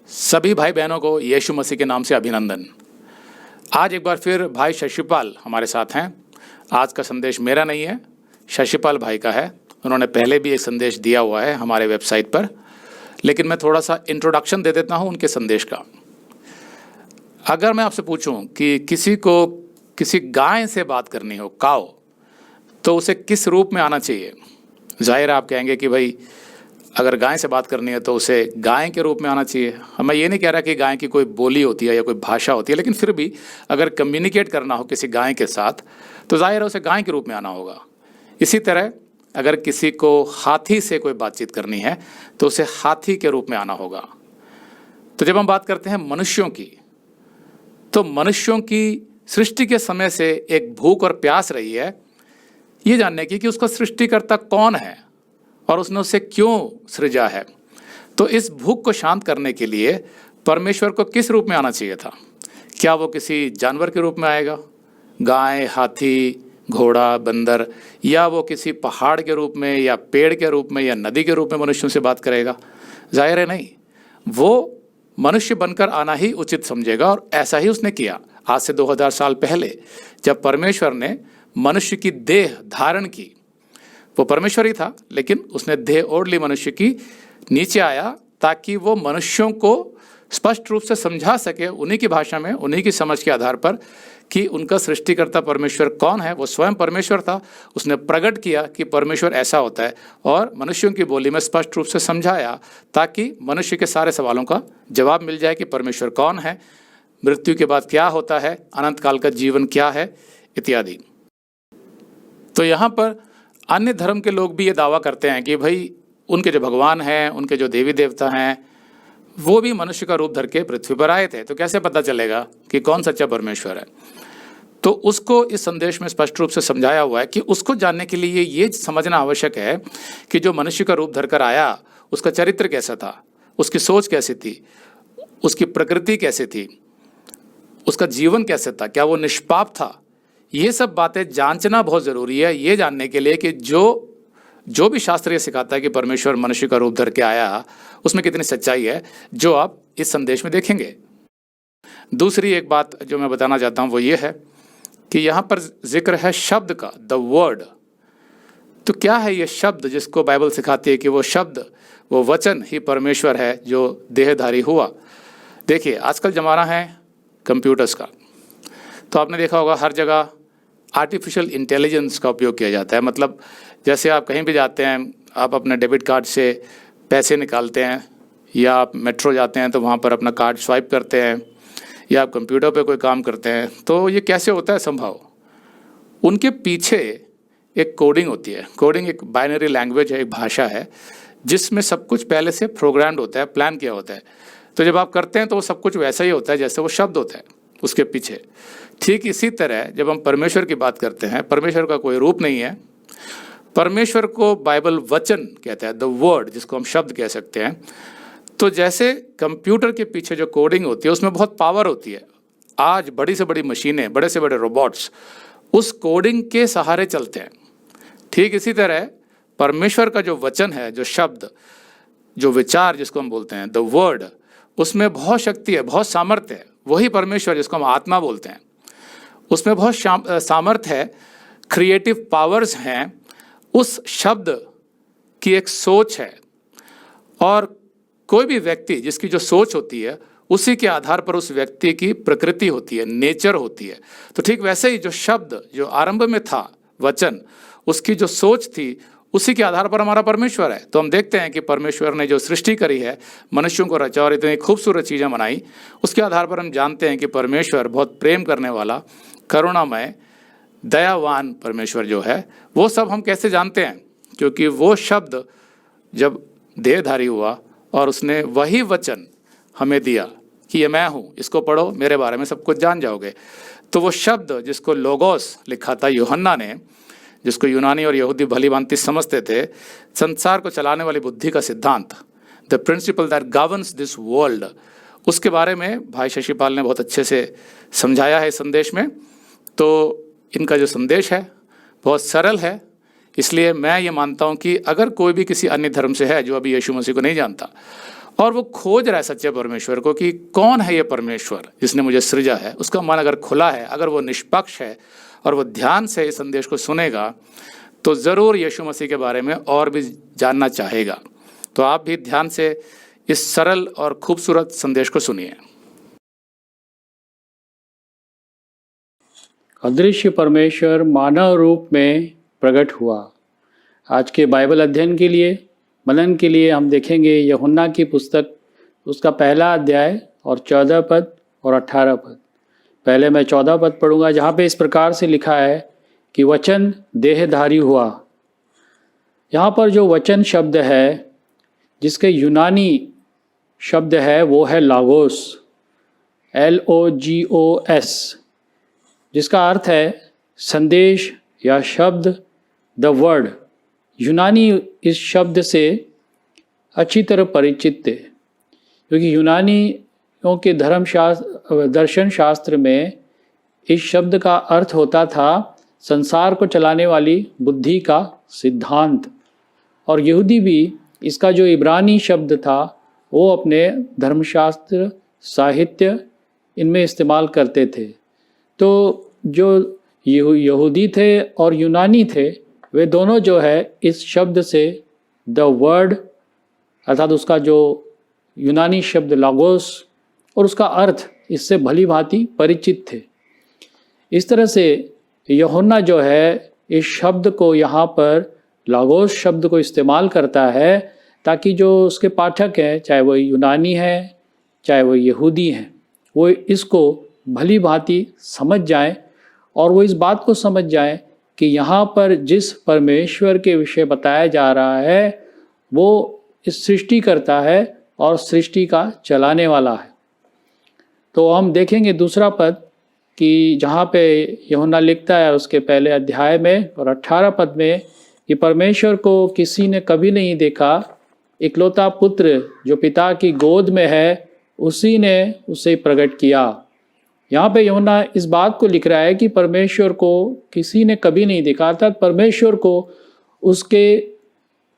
सभी भाई बहनों को यीशु मसीह के नाम से अभिनंदन। आज एक बार फिर भाई शशिपाल हमारे साथ हैं। आज का संदेश मेरा नहीं है, शशिपाल भाई का है। उन्होंने पहले भी एक संदेश दिया हुआ है हमारे वेबसाइट पर, लेकिन मैं थोड़ा सा इंट्रोडक्शन दे देता हूं उनके संदेश का। अगर मैं आपसे पूछूं कि किसी को किसी गाय से बात करनी हो, काओ, तो उसे किस रूप में आना चाहिए? जाहिर है आप कहेंगे कि भाई अगर गाय से बात करनी है तो उसे गाय के रूप में आना चाहिए। मैं ये नहीं कह रहा कि गाय की कोई बोली होती है या कोई भाषा होती है, लेकिन फिर भी अगर कम्युनिकेट करना हो किसी गाय के साथ तो जाहिर है उसे गाय के रूप में आना होगा। इसी तरह अगर किसी को हाथी से कोई बातचीत करनी है तो उसे हाथी के रूप में आना होगा। तो जब हम बात करते हैं मनुष्यों की, तो मनुष्यों की सृष्टि के समय से एक भूख और प्यास रही है ये जानने की कि उसका सृष्टिकर्ता कौन है और उसने उसे क्यों सृजा है। तो इस भूख को शांत करने के लिए परमेश्वर को किस रूप में आना चाहिए था? क्या वो किसी जानवर के रूप में आएगा, गाय, हाथी, घोड़ा, बंदर, या वो किसी पहाड़ के रूप में या पेड़ के रूप में या नदी के रूप में मनुष्यों से बात करेगा? जाहिर है नहीं, वो मनुष्य बनकर आना ही उचित समझेगा और ऐसा ही उसने किया। आज से 2000 साल पहले जब परमेश्वर ने मनुष्य की देह धारण की, वो परमेश्वर ही था लेकिन उसने देह ओढ़ ली, मनुष्य की नीचे आया ताकि वो मनुष्यों को स्पष्ट रूप से समझा सके उन्हीं की भाषा में, उन्हीं की समझ के आधार पर कि उनका सृष्टिकर्ता परमेश्वर कौन है। वो स्वयं परमेश्वर था, उसने प्रकट किया कि परमेश्वर ऐसा होता है और मनुष्यों की बोली में स्पष्ट रूप से समझाया ताकि मनुष्य के सारे सवालों का जवाब मिल जाए कि परमेश्वर कौन है, मृत्यु के बाद क्या होता है, अनंत काल का जीवन क्या है, इत्यादि। तो यहाँ पर अन्य धर्म के लोग भी ये दावा करते हैं कि भाई उनके जो भगवान हैं, उनके जो देवी देवता हैं, वो भी मनुष्य का रूप धर के पृथ्वी पर आए थे। तो कैसे पता चलेगा कि कौन सच्चा परमेश्वर है? तो उसको इस संदेश में स्पष्ट रूप से समझाया हुआ है कि उसको जानने के लिए ये समझना आवश्यक है कि जो मनुष्य का रूप धर कर आया उसका चरित्र कैसा था, उसकी सोच कैसी थी, उसकी प्रकृति कैसी थी, उसका जीवन कैसे था, क्या वो निष्पाप था। ये सब बातें जांचना बहुत ज़रूरी है ये जानने के लिए कि जो भी शास्त्र ये सिखाता है कि परमेश्वर मनुष्य का रूप धर के आया उसमें कितनी सच्चाई है, जो आप इस संदेश में देखेंगे। दूसरी एक बात जो मैं बताना चाहता हूँ वो ये है कि यहाँ पर जिक्र है शब्द का, द वर्ड। तो क्या है ये शब्द जिसको बाइबल सिखाती है कि वो शब्द, वो वचन ही परमेश्वर है जो देहधारी हुआ? देखिए आजकल ज़माना है कंप्यूटर्स का, तो आपने देखा होगा हर जगह आर्टिफिशियल इंटेलिजेंस का उपयोग किया जाता है। मतलब जैसे आप कहीं भी जाते हैं, आप अपने डेबिट कार्ड से पैसे निकालते हैं, या आप मेट्रो जाते हैं तो वहाँ पर अपना कार्ड स्वाइप करते हैं, या आप कंप्यूटर पे कोई काम करते हैं, तो ये कैसे होता है संभव? उनके पीछे एक कोडिंग होती है। कोडिंग एक बाइनरी लैंग्वेज है, एक भाषा है जिसमें सब कुछ पहले से प्रोग्राम्ड होता है, प्लान किया होता है। तो जब आप करते हैं तो वो सब कुछ वैसा ही होता है जैसे वो शब्द होता है उसके पीछे। ठीक इसी तरह जब हम परमेश्वर की बात करते हैं, परमेश्वर का कोई रूप नहीं है। परमेश्वर को बाइबल वचन कहता है, द वर्ड, जिसको हम शब्द कह सकते हैं। तो जैसे कंप्यूटर के पीछे जो कोडिंग होती है उसमें बहुत पावर होती है। आज बड़ी से बड़ी मशीनें, बड़े से बड़े रोबोट्स उस कोडिंग के सहारे चलते हैं। ठीक इसी तरह परमेश्वर का जो वचन है, जो शब्द, जो विचार जिसको हम बोलते हैं द वर्ड, उसमें बहुत शक्ति है, बहुत सामर्थ्य है। वही परमेश्वर जिसको हम आत्मा बोलते हैं, उसमें बहुत सामर्थ्य है, क्रिएटिव पावर्स हैं। उस शब्द की एक सोच है और कोई भी व्यक्ति जिसकी जो सोच होती है उसी के आधार पर उस व्यक्ति की प्रकृति होती है, नेचर होती है। तो ठीक वैसे ही जो शब्द जो आरंभ में था, वचन, उसकी जो सोच थी उसी के आधार पर हमारा परमेश्वर है। तो हम देखते हैं कि परमेश्वर ने जो सृष्टि करी है, मनुष्यों को रचा और इतनी खूबसूरत चीज़ें बनाई, उसके आधार पर हम जानते हैं कि परमेश्वर बहुत प्रेम करने वाला, करुणामय, दयावान परमेश्वर जो है, वो सब हम कैसे जानते हैं? क्योंकि वो शब्द जब देहधारी हुआ और उसने वही वचन हमें दिया कि ये मैं हूँ, इसको पढ़ो, मेरे बारे में सब कुछ जान जाओगे। तो वो शब्द जिसको लोगोस लिखा था यूहन्ना ने, जिसको यूनानी और यहूदी भली भांति समझते थे, संसार को चलाने वाली बुद्धि का सिद्धांत, the principal that governs this world, उसके बारे में भाई शशिपाल ने बहुत अच्छे से समझाया है इस संदेश में। तो इनका जो संदेश है बहुत सरल है, इसलिए मैं ये मानता हूँ कि अगर कोई भी किसी अन्य धर्म से है जो अभी यीशु मसीह को नहीं जानता और वो खोज रहा है सच्चे परमेश्वर को कि कौन है ये परमेश्वर जिसने मुझे सृजा है। उसका मन अगर खुला है, अगर वो निष्पक्ष है और वो ध्यान से इस संदेश को सुनेगा तो ज़रूर यीशु मसीह के बारे में और भी जानना चाहेगा। तो आप भी ध्यान से इस सरल और खूबसूरत संदेश को सुनिए। अदृश्य परमेश्वर मानव रूप में प्रकट हुआ। आज के बाइबल अध्ययन के लिए, मनन के लिए हम देखेंगे यूहन्ना की पुस्तक, उसका पहला अध्याय और 14 पद और 18 पद। पहले मैं 14 पद पढ़ूंगा, जहाँ पे इस प्रकार से लिखा है कि वचन देहधारी हुआ। यहाँ पर जो वचन शब्द है, जिसके यूनानी शब्द है वो है लागोस, LOGOS, जिसका अर्थ है संदेश या शब्द, द वर्ड। यूनानी इस शब्द से अच्छी तरह परिचित थे, क्योंकि यूनानियों के दर्शन शास्त्र में इस शब्द का अर्थ होता था संसार को चलाने वाली बुद्धि का सिद्धांत। और यहूदी भी इसका जो इब्रानी शब्द था वो अपने धर्मशास्त्र, साहित्य, इनमें इस्तेमाल करते थे। तो जो यहूदी थे और यूनानी थे, वे दोनों जो है इस शब्द से द वर्ड, अर्थात उसका जो यूनानी शब्द लागोस और उसका अर्थ इससे भली भांति परिचित थे। इस तरह से यूहन्ना जो है इस शब्द को यहाँ पर लागोस शब्द को इस्तेमाल करता है, ताकि जो उसके पाठक हैं, चाहे वो यूनानी हैं चाहे वो यहूदी हैं, वो इसको भली भांति समझ जाएं और वो इस बात को समझ जाएं कि यहाँ पर जिस परमेश्वर के विषय बताया जा रहा है वो इस सृष्टि करता है और सृष्टि का चलाने वाला है। तो हम देखेंगे दूसरा पद कि जहाँ पे यूहन्ना लिखता है उसके पहले अध्याय में और 18 पद में कि परमेश्वर को किसी ने कभी नहीं देखा, इकलौता पुत्र जो पिता की गोद में है उसी ने उसे प्रकट किया। यहाँ पे यूहन्ना इस बात को लिख रहा है कि परमेश्वर को किसी ने कभी नहीं देखा, अर्थात परमेश्वर को उसके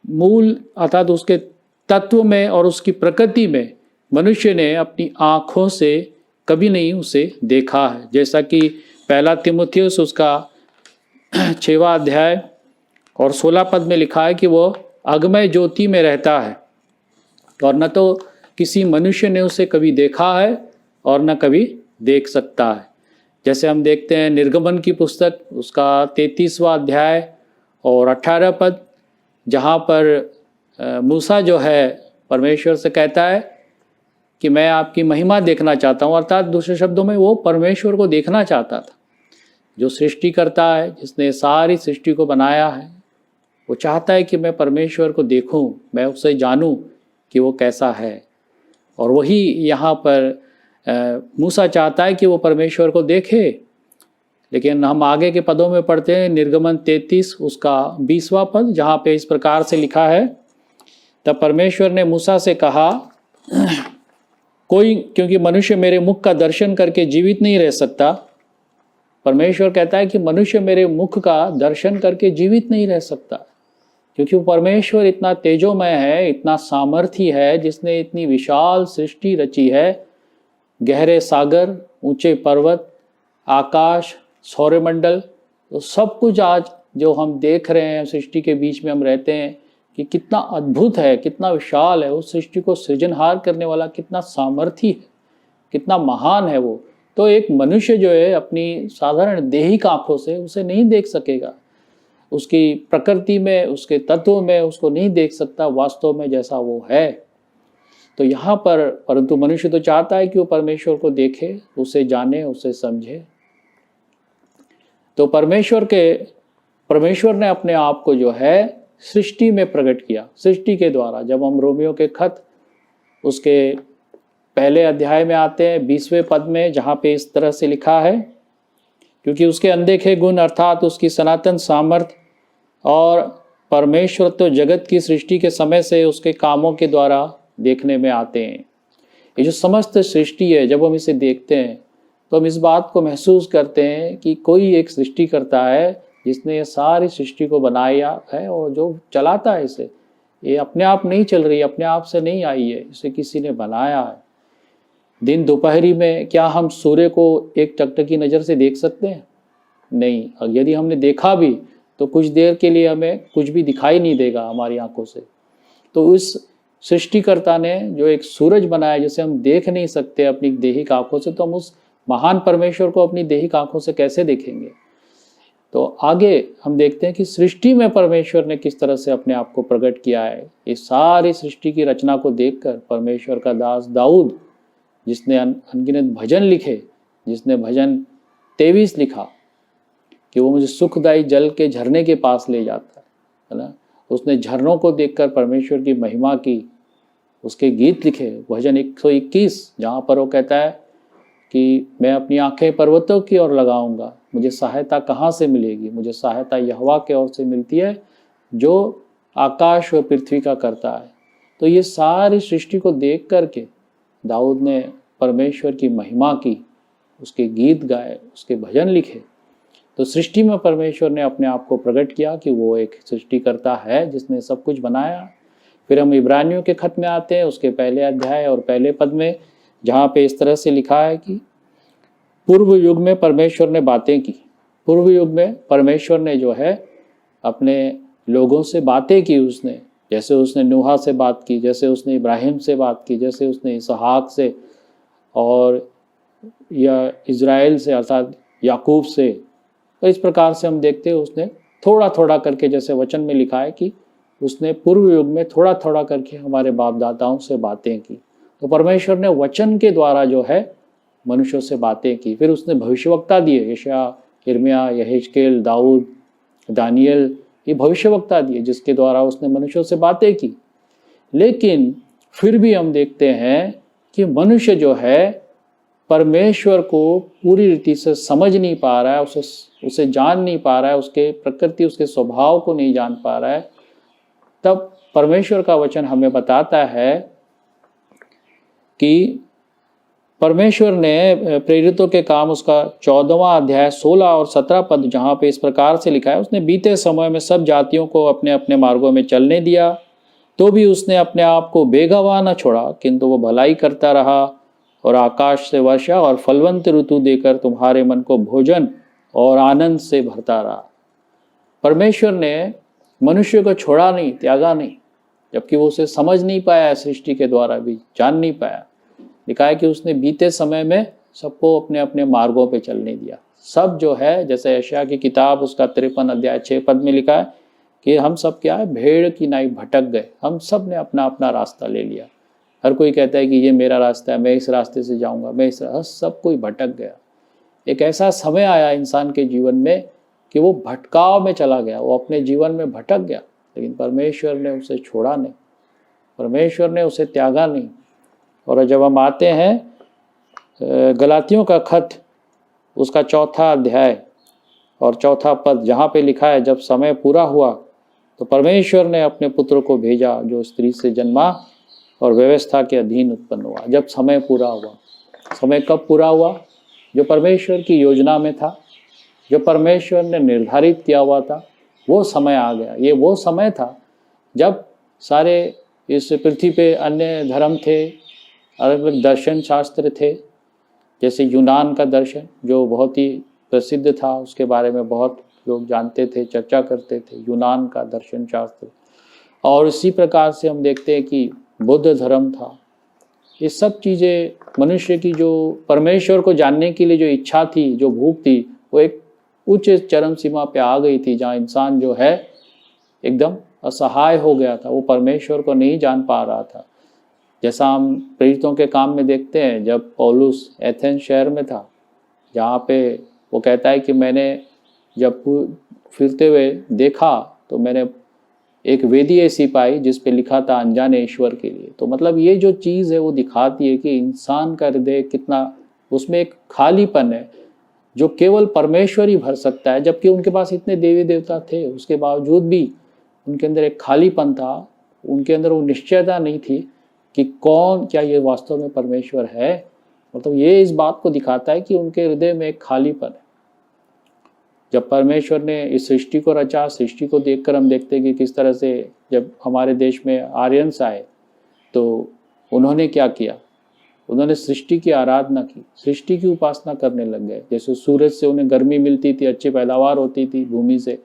मूल अर्थात उसके तत्व में और उसकी प्रकृति में मनुष्य ने अपनी आँखों से कभी नहीं उसे देखा है। जैसा कि पहला तीमुथियुस उसका 6वां अध्याय और 16 पद में लिखा है कि वो अगमय ज्योति में रहता है और न तो किसी मनुष्य ने उसे कभी देखा है और न कभी देख सकता है। जैसे हम देखते हैं निर्गमन की पुस्तक उसका 33वां अध्याय और 18 पद, जहाँ पर मूसा जो है परमेश्वर से कहता है कि मैं आपकी महिमा देखना चाहता हूँ, अर्थात दूसरे शब्दों में वो परमेश्वर को देखना चाहता था। जो सृष्टि करता है, जिसने सारी सृष्टि को बनाया है, वो चाहता है कि मैं परमेश्वर को देखूं, मैं उससे जानूं कि वो कैसा है। और वही यहाँ पर मूसा चाहता है कि वो परमेश्वर को देखे। लेकिन हम आगे के पदों में पढ़ते हैं निर्गमन 33 उसका 20वां पद, जहाँ पे इस प्रकार से लिखा है, तब परमेश्वर ने मूसा से कहा, क्योंकि मनुष्य मेरे मुख का दर्शन करके जीवित नहीं रह सकता। परमेश्वर कहता है कि मनुष्य मेरे मुख का दर्शन करके जीवित नहीं रह सकता, क्योंकि वो परमेश्वर इतना तेजोमय है, इतना सामर्थी है, जिसने इतनी विशाल सृष्टि रची है। गहरे सागर, ऊंचे पर्वत, आकाश, सौरमंडल, तो सब कुछ आज जो हम देख रहे हैं सृष्टि के बीच में हम रहते हैं कि कितना अद्भुत है, कितना विशाल है। उस सृष्टि को सृजनहार करने वाला कितना सामर्थी है, कितना महान है वो। तो एक मनुष्य जो है अपनी साधारण देहिक आंखों से उसे नहीं देख सकेगा, उसकी प्रकृति में, उसके तत्व में उसको नहीं देख सकता वास्तव में जैसा वो है। तो यहाँ पर परंतु मनुष्य तो चाहता है कि वो परमेश्वर को देखे, उसे जाने, उसे समझे। तो परमेश्वर ने अपने आप को जो है सृष्टि में प्रकट किया, सृष्टि के द्वारा। जब हम रोमियो के खत उसके पहले अध्याय में आते हैं 20वें पद में, जहाँ पे इस तरह से लिखा है, क्योंकि उसके अनदेखे गुण अर्थात उसकी सनातन सामर्थ और परमेश्वर तो जगत की सृष्टि के समय से उसके कामों के द्वारा देखने में आते हैं। ये जो समस्त सृष्टि है, जब हम इसे देखते हैं तो हम इस बात को महसूस करते हैं कि कोई एक सृष्टि करता है जिसने ये सारी सृष्टि को बनाया है और जो चलाता है इसे। ये अपने आप नहीं चल रही, अपने आप से नहीं आई है, इसे किसी ने बनाया है। दिन दोपहरी में क्या हम सूर्य को एक टकटकी नज़र से देख सकते हैं? नहीं। और यदि हमने देखा भी तो कुछ देर के लिए हमें कुछ भी दिखाई नहीं देगा हमारी आंखों से। तो उस सृष्टिकर्ता ने जो एक सूरज बनाया जिसे हम देख नहीं सकते अपनी देहिक आंखों से, तो हम उस महान परमेश्वर को अपनी देहिक आंखों से कैसे देखेंगे? तो आगे हम देखते हैं कि सृष्टि में परमेश्वर ने किस तरह से अपने आप को प्रकट किया है। इस सारी सृष्टि की रचना को देखकर परमेश्वर का दास दाऊद, जिसने अनगिनत भजन लिखे, जिसने भजन 23 लिखा कि वो मुझे सुखदायी जल के झरने के पास ले जाता है ना, उसने झरनों को देखकर परमेश्वर की महिमा की, उसके गीत लिखे। भजन 121 जहाँ पर वो कहता है कि मैं अपनी आंखें पर्वतों की ओर लगाऊंगा, मुझे सहायता कहाँ से मिलेगी? मुझे सहायता यहोवा के ओर से मिलती है जो आकाश व पृथ्वी का करता है। तो ये सारी सृष्टि को देख करके दाऊद ने परमेश्वर की महिमा की, उसके गीत गाए, उसके भजन लिखे। तो सृष्टि में परमेश्वर ने अपने आप को प्रकट किया कि वो एक सृष्टिकर्ता है जिसने सब कुछ बनाया। फिर हम इब्रानियों के खत में आते हैं, उसके पहले अध्याय और पहले पद में, जहाँ पे इस तरह से लिखा है कि पूर्व युग में परमेश्वर ने बातें की। पूर्व युग में परमेश्वर ने जो है अपने लोगों से बातें की। उसने जैसे उसने नूहा से बात की, जैसे उसने इब्राहिम से बात की, जैसे उसने इसहाक से और या इज़राइल से अर्थात याकूब से। तो इस प्रकार से हम देखते हैं उसने थोड़ा थोड़ा करके, जैसे वचन में लिखा है कि उसने पूर्व युग में थोड़ा थोड़ा करके हमारे बाप दादाओं से बातें की। तो परमेश्वर ने वचन के द्वारा जो है मनुष्यों से बातें की। फिर उसने भविष्यवक्ता दिए, यशायाह, यिर्मयाह, यहेजकेल, दाऊद, दानियल, ये भविष्यवक्ता दिए जिसके द्वारा उसने मनुष्यों से बातें की। लेकिन फिर भी हम देखते हैं कि मनुष्य जो है परमेश्वर को पूरी रीति से समझ नहीं पा रहा है, उसे जान नहीं पा रहा है, उसके प्रकृति, उसके स्वभाव को नहीं जान पा रहा है। तब परमेश्वर का वचन हमें बताता है कि परमेश्वर ने प्रेरितों के काम उसका 14वां अध्याय 16 और 17 पद, जहाँ पे इस प्रकार से लिखा है, उसने बीते समय में सब जातियों को अपने अपने मार्गों में चलने दिया, तो भी उसने अपने आप को बेगवाह न छोड़ा, किंतु वो भलाई करता रहा और आकाश से वर्षा और फलवंत ऋतु देकर तुम्हारे मन को भोजन और आनंद से भरता रहा। परमेश्वर ने मनुष्य को छोड़ा नहीं, त्यागा नहीं, जबकि वो उसे समझ नहीं पाया, सृष्टि के द्वारा भी जान नहीं पाया। लिखा है कि उसने बीते समय में सबको अपने अपने मार्गों पे चलने दिया। सब जो है, जैसे यशायाह की किताब उसका 53 अध्याय 6 पद में लिखा है कि हम सब क्या है, भेड़ की नाई भटक गए। हम सब ने अपना अपना रास्ता ले लिया। हर कोई कहता है कि ये मेरा रास्ता है, मैं इस रास्ते से जाऊंगा, मैं इस सब कोई भटक गया। एक ऐसा समय आया इंसान के जीवन में कि वो भटकाव में चला गया, वो अपने जीवन में भटक गया, लेकिन परमेश्वर ने उसे छोड़ा नहीं, परमेश्वर ने उसे त्यागा नहीं। और जब हम आते हैं गलातियों का खत उसका 4था अध्याय और 4था पद, जहाँ पे लिखा है, जब समय पूरा हुआ तो परमेश्वर ने अपने पुत्र को भेजा जो स्त्री से जन्मा और व्यवस्था के अधीन उत्पन्न हुआ। जब समय पूरा हुआ, समय कब पूरा हुआ? जो परमेश्वर की योजना में था, जो परमेश्वर ने निर्धारित किया हुआ था, वो समय आ गया। ये वो समय था जब सारे इस पृथ्वी पे अन्य धर्म थे, अलग अलग दर्शन शास्त्र थे, जैसे यूनान का दर्शन जो बहुत ही प्रसिद्ध था, उसके बारे में बहुत लोग जानते थे, चर्चा करते थे, यूनान का दर्शन शास्त्र। और इसी प्रकार से हम देखते हैं कि बुद्ध धर्म था। ये सब चीज़ें मनुष्य की जो परमेश्वर को जानने के लिए जो इच्छा थी, जो भूख थी, वो एक उच्च चरम सीमा पे आ गई थी, जहाँ इंसान जो है एकदम असहाय हो गया था, वो परमेश्वर को नहीं जान पा रहा था। जैसा हम प्रेरितों के काम में देखते हैं, जब पौलुस एथेंस शहर में था, जहाँ पे वो कहता है कि मैंने जब फिरते हुए देखा तो मैंने एक वेदी ऐसी पाई जिस पे लिखा था अनजाने ईश्वर के लिए। तो मतलब ये जो चीज़ है वो दिखाती है कि इंसान का हृदय कितना, उसमें एक खालीपन है जो केवल परमेश्वर ही भर सकता है। जबकि उनके पास इतने देवी देवता थे, उसके बावजूद भी उनके अंदर एक खालीपन था, उनके अंदर वो निश्चयता नहीं थी कि कौन, क्या ये वास्तव में परमेश्वर है। मतलब ये इस बात को दिखाता है कि उनके हृदय में एक खालीपन है। जब परमेश्वर ने इस सृष्टि को रचा, सृष्टि को देखकर हम देखते हैं कि किस तरह से जब हमारे देश में आर्यंस आए तो उन्होंने क्या किया, उन्होंने सृष्टि की आराधना की, सृष्टि की उपासना करने लग गए। जैसे सूरज से उन्हें गर्मी मिलती थी, अच्छी पैदावार होती थी भूमि से,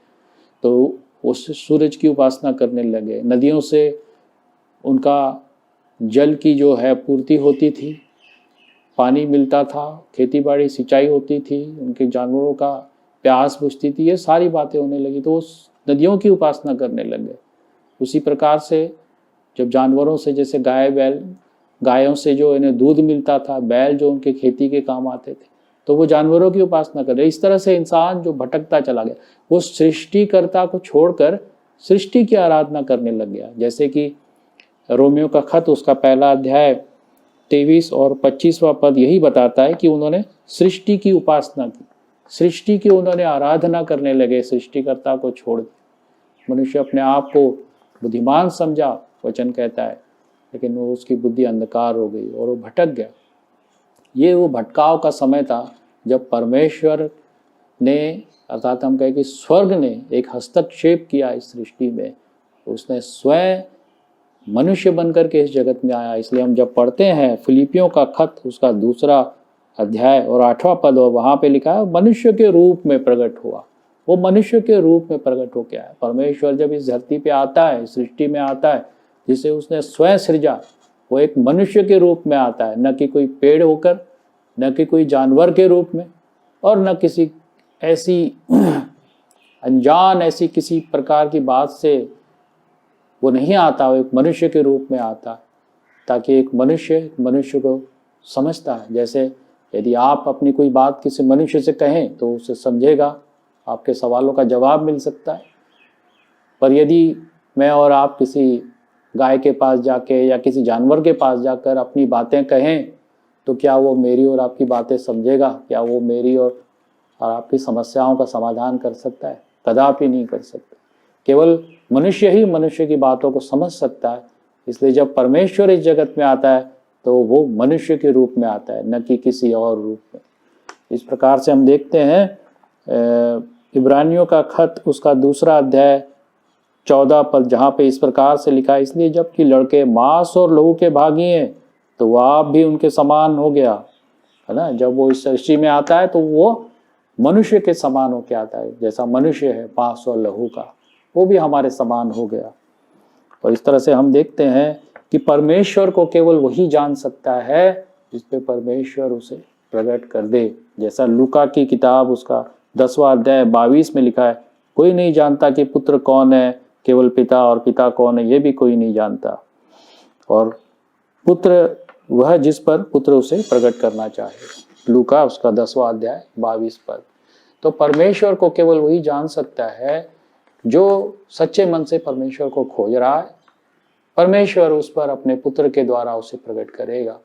तो उस सूरज की उपासना करने लगे। नदियों से उनका जल की जो है पूर्ति होती थी, पानी मिलता था, खेती बाड़ी सिंचाई होती थी, उनके जानवरों का प्यास बुझती थी, ये सारी बातें होने लगी तो उस नदियों की उपासना करने लग गए। उसी प्रकार से जब जानवरों से, जैसे गाय बैल, गायों से जो इन्हें दूध मिलता था, बैल जो उनके खेती के काम आते थे, तो वो जानवरों की उपासना कर रहे। इस तरह से इंसान जो भटकता चला गया, वो सृष्टिकर्ता को छोड़कर सृष्टि की आराधना करने लग गया। जैसे कि रोमियो का खत उसका पहला अध्याय 23 और 25वां पद यही बताता है कि उन्होंने सृष्टि की उपासना की, सृष्टि की उन्होंने आराधना करने लगे, सृष्टिकर्ता को छोड़ दिया। मनुष्य अपने आप को बुद्धिमान समझा, वचन कहता है, लेकिन वो उसकी बुद्धि अंधकार हो गई और वो भटक गया। ये वो भटकाव का समय था जब परमेश्वर ने, अर्थात हम कहें कि स्वर्ग ने एक हस्तक्षेप किया इस सृष्टि में। उसने स्वयं मनुष्य बनकर के इस जगत में आया। इसलिए हम जब पढ़ते हैं फिलिपियों का खत उसका 2 अध्याय और 8वां पद, और वहाँ पे लिखा है मनुष्य के रूप में प्रकट हुआ। वो मनुष्य के रूप में प्रकट हो गया है। परमेश्वर जब इस धरती पे आता है, सृष्टि में आता है, जिसे उसने स्वयं सृजा, वो एक मनुष्य के रूप में आता है, न कि कोई पेड़ होकर, न कि कोई जानवर के रूप में, और न किसी ऐसी अनजान ऐसी किसी प्रकार की बात से वो नहीं आता। वो एक मनुष्य के रूप में आता, ताकि एक मनुष्य को समझता है। जैसे यदि आप अपनी कोई बात किसी मनुष्य से कहें तो उसे समझेगा, आपके सवालों का जवाब मिल सकता है। पर यदि मैं और आप किसी गाय के पास जाके या किसी जानवर के पास जाकर अपनी बातें कहें तो क्या वो मेरी और आपकी बातें समझेगा? क्या वो मेरी और आपकी समस्याओं का समाधान कर सकता है? कदापि नहीं कर सकता। केवल मनुष्य ही मनुष्य की बातों को समझ सकता है। इसलिए जब परमेश्वर इस जगत में आता है तो वो मनुष्य के रूप में आता है, न कि किसी और रूप में। इस प्रकार से हम देखते हैं इब्रानियों का खत उसका 2 अध्याय 14 पद, जहाँ पे इस प्रकार से लिखा है, इसलिए जबकि लड़के मांस और लहू के भागी हैं तो वह आप भी उनके समान हो गया, है ना। जब वो इस सृष्टि में आता है तो वो मनुष्य के समान होके आता है। जैसा मनुष्य है मांस और लहू का, वो भी हमारे समान हो गया। और इस तरह से हम देखते हैं कि परमेश्वर को केवल वही जान सकता है जिस पे परमेश्वर उसे प्रकट कर दे। जैसा लूका की किताब उसका 10वां अध्याय 22 में लिखा है, कोई नहीं जानता कि पुत्र कौन है, केवल पिता, और पिता कौन है ये भी कोई नहीं जानता, और पुत्र वह जिस पर पुत्र उसे प्रकट करना चाहे। लूका उसका 10वां अध्याय 22 पद। तो परमेश्वर को केवल वही जान सकता है जो सच्चे मन से परमेश्वर को खोज रहा है। परमेश्वर उस पर अपने पुत्र के द्वारा उसे प्रकट करेगा,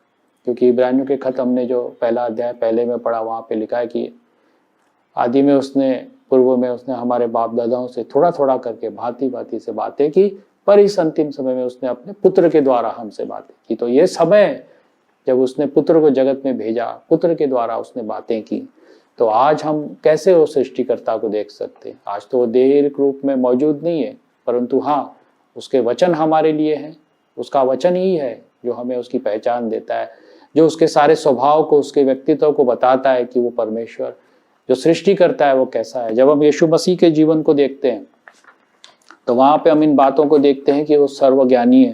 क्योंकि इब्रानियों के खत हमने जो पहला अध्याय पहले में पढ़ा, वहाँ पे लिखा है कि आदि में उसने, पूर्व में उसने हमारे बाप दादाओं से थोड़ा थोड़ा करके भांति भांति से बातें की, पर इस अंतिम समय में उसने अपने पुत्र के द्वारा हमसे बातें की। तो ये समय जब उसने पुत्र को जगत में भेजा, पुत्र के द्वारा उसने बातें की, तो आज हम कैसे वो सृष्टिकर्ता को देख सकते हैं? आज तो वो देहिक रूप में मौजूद नहीं है, परंतु हाँ, उसके वचन हमारे लिए हैं। उसका वचन ही है जो हमें उसकी पहचान देता है, जो उसके सारे स्वभाव को, उसके व्यक्तित्व को बताता है कि वो परमेश्वर जो सृष्टि करता है वो कैसा है। जब हम यीशु मसीह के जीवन को देखते हैं तो वहाँ पे हम इन बातों को देखते हैं कि वो सर्वज्ञानी है।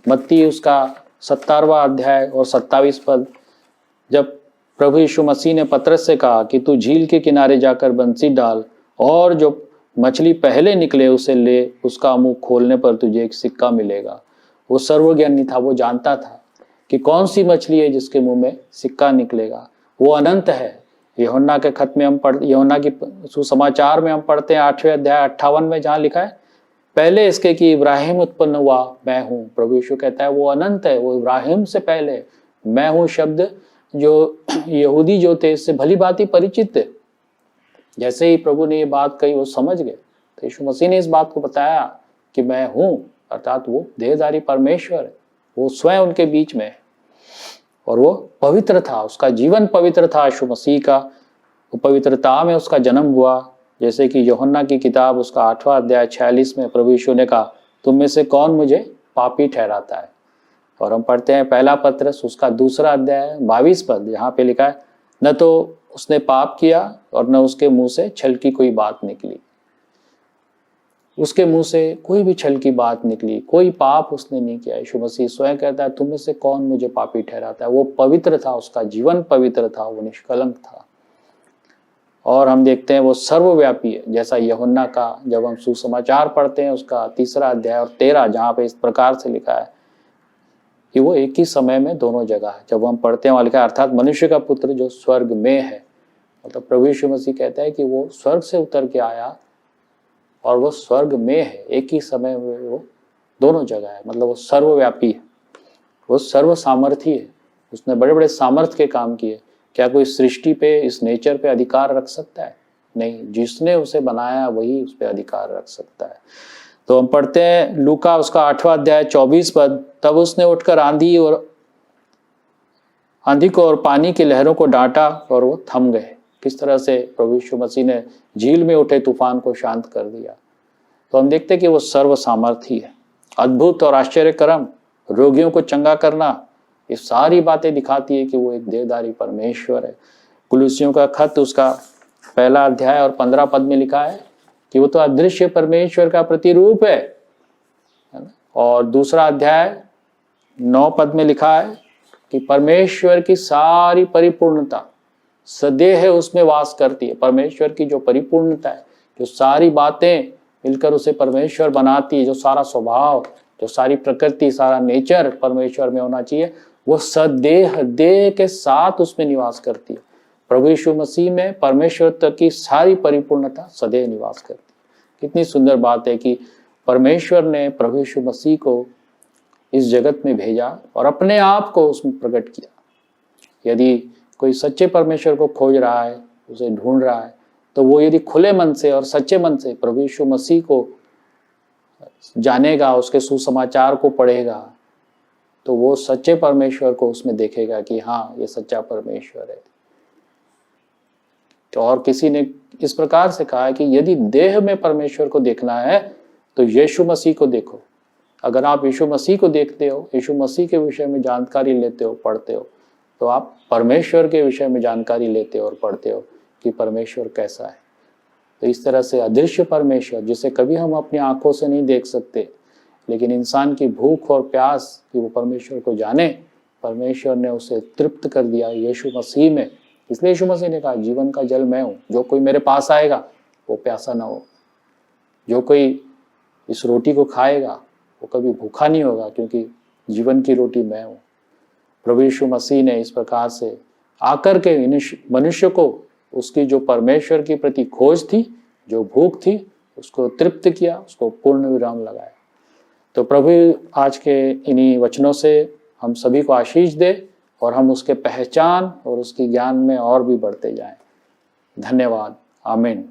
मत्ती उसका 17वां अध्याय और 27 पद, जब प्रभु यीशु मसीह ने पतरस से कहा कि तू झील के किनारे जाकर बंसी डाल और जो मछली पहले निकले उसे ले, उसका मुंह खोलने पर तुझे एक सिक्का मिलेगा। वो सर्वज्ञानी था, वो जानता था कि कौन सी मछली है जिसके मुंह में सिक्का निकलेगा। वो अनंत है। यूहन्ना के खत में हम यूहन्ना की सुसमाचार में हम पढ़ते हैं 8वें अध्याय 58 में, जहाँ लिखा है पहले इसके कि इब्राहिम उत्पन्न हुआ मैं हूँ। प्रभु यीशु कहता है वो अनंत है, वो इब्राहिम से पहले। मैं हूँ शब्द जो यहूदी जो थे इससे भली भांति परिचित थे। जैसे ही प्रभु ने ये बात कही वो समझ गए। तो यीशु मसीह ने इस बात को बताया कि मैं हूँ, अर्थात वो देहधारी परमेश्वर है, वो स्वयं उनके बीच में है। और वो पवित्र था, उसका जीवन पवित्र था यीशु मसीह का। वो पवित्रता में उसका जन्म हुआ। जैसे कि यूहन्ना की किताब उसका 8वां अध्याय 46 में प्रभु यीशु ने कहा, तुम में से कौन मुझे पापी ठहराता है। और हम पढ़ते हैं पहला पत्रस उसका 2 अध्याय 22 पद, यहाँ पे लिखा है, न तो उसने पाप किया और न उसके मुंह से छल की कोई बात निकली। उसके मुंह से कोई भी छल की बात निकली, कोई पाप उसने नहीं किया। यीशु मसीह स्वयं कहता है, तुम में से कौन मुझे पापी ठहराता है। वो पवित्र था, उसका जीवन पवित्र था, वो निष्कलंक था। और हम देखते हैं वो सर्वव्यापी है। जैसा यूहन्ना का जब हम सुसमाचार पढ़ते हैं उसका 3 अध्याय और 13, जहाँ पे इस प्रकार से लिखा है कि वो एक ही समय में दोनों जगह है। जब हम पढ़ते हैं वहाँ लिखा है, अर्थात मनुष्य का पुत्र जो स्वर्ग में है, मतलब प्रभु यीशु मसीह कहता है कि वो स्वर्ग से उतर के आया और वो स्वर्ग में है, एक ही समय में वो दोनों जगह है। मतलब वो सर्वव्यापी है, वो सर्व सामर्थी है, उसने बड़े बड़े सामर्थ्य के काम किए। क्या कोई सृष्टि पे, इस नेचर पे अधिकार रख सकता है? नहीं, जिसने उसे बनाया वही उस पर अधिकार रख सकता है। तो हम पढ़ते हैं लूका उसका 8वां अध्याय 24 पद, तब उसने उठकर आंधी को और पानी की लहरों को डांटा और वो थम गए। किस तरह से प्रभु यीशु मसीह ने झील में उठे तूफान को शांत कर दिया। तो हम देखते हैं कि वो सर्व सामर्थी है। अद्भुत और आश्चर्य कर्म, रोगियों को चंगा करना, ये सारी बातें दिखाती है कि वो एक देहधारी परमेश्वर है। कुलुसियों का खत उसका 1 अध्याय और 15 पद में लिखा है कि वो तो अदृश्य परमेश्वर का प्रतिरूप है ना। और 2 अध्याय 9 पद में लिखा है कि परमेश्वर की सारी परिपूर्णता सदैव उसमें वास करती है। परमेश्वर की जो परिपूर्णता है, जो सारी बातें मिलकर उसे परमेश्वर बनाती है, जो सारा स्वभाव, जो सारी प्रकृति, सारा नेचर परमेश्वर में होना चाहिए, वो सदैव देह के साथ उसमें निवास करती है। प्रभु यीशु मसीह में परमेश्वर तक की सारी परिपूर्णता सदैव निवास करती है। कितनी सुंदर बात है कि परमेश्वर ने प्रभु यीशु मसीह को इस जगत में भेजा और अपने आप को उसमें प्रकट किया। यदि कोई सच्चे परमेश्वर को खोज रहा है, उसे ढूंढ रहा है, तो वो यदि खुले मन से और सच्चे मन से प्रभु यीशु मसीह को जानेगा, उसके सुसमाचार को पढ़ेगा, तो वो सच्चे परमेश्वर को उसमें देखेगा कि हाँ, ये सच्चा परमेश्वर है। तो और किसी ने इस प्रकार से कहा है कि यदि देह में परमेश्वर को देखना है तो यीशु मसीह को देखो। अगर आप यीशु मसीह को देखते हो, यीशु मसीह के विषय में जानकारी लेते हो, पढ़ते हो, तो आप परमेश्वर के विषय में जानकारी लेते हो और पढ़ते हो कि परमेश्वर कैसा है। तो इस तरह से अदृश्य परमेश्वर, जिसे कभी हम अपनी आंखों से नहीं देख सकते, लेकिन इंसान की भूख और प्यास कि वो परमेश्वर को जाने, परमेश्वर ने उसे तृप्त कर दिया यीशु मसीह में। इसलिए यीशु मसीह ने कहा, जीवन का जल मैं हूँ, जो कोई मेरे पास आएगा वो प्यासा ना हो, जो कोई इस रोटी को खाएगा वो कभी भूखा नहीं होगा, क्योंकि जीवन की रोटी मैं हूँ। प्रभु यीशु मसीह ने इस प्रकार से आकर के मनुष्य को उसकी जो परमेश्वर की प्रति खोज थी, जो भूख थी, उसको तृप्त किया, उसको पूर्ण विराम लगाया। तो प्रभु आज के इन्हीं वचनों से हम सभी को आशीष दे और हम उसके पहचान और उसकी ज्ञान में और भी बढ़ते जाएं। धन्यवाद। आमीन।